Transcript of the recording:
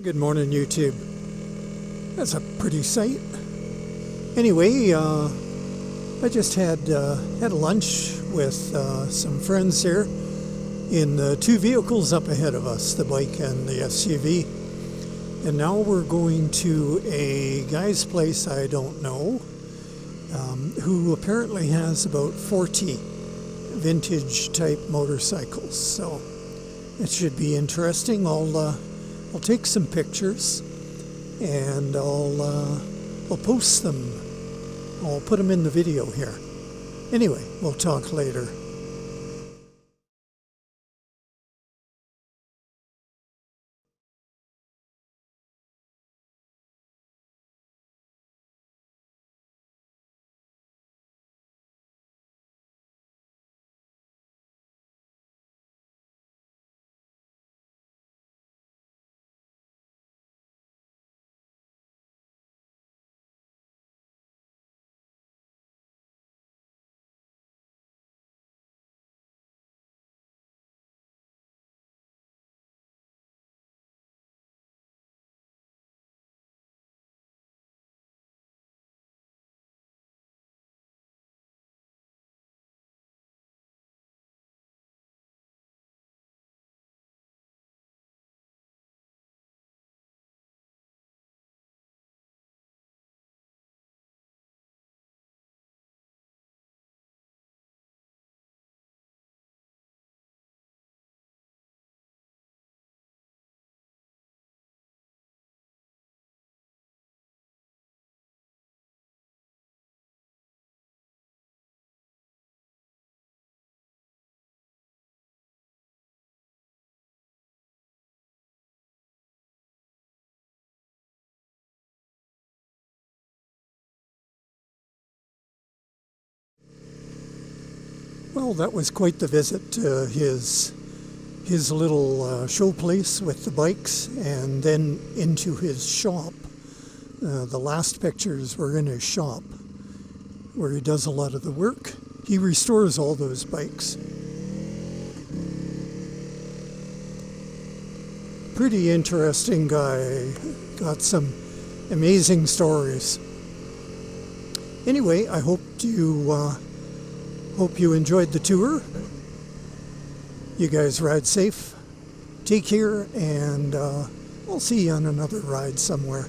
Good morning, YouTube. That's a pretty sight. Anyway, I just had lunch with some friends here in the two vehicles up ahead of us, the bike and the SUV. And now we're going to a guy's place I don't know, who apparently has about 40 vintage type motorcycles. So it should be interesting. I'll take some pictures and I'll post them. I'll put them in the video here. Anyway, we'll talk later. Well, that was quite the visit to his little show place with the bikes, and then into his shop. The last pictures were in his shop, where he does a lot of the work. He restores all those bikes. Pretty interesting guy. Got some amazing stories. Anyway, I hope you enjoyed the tour. You guys ride safe. Take care, and I'll see you on another ride somewhere.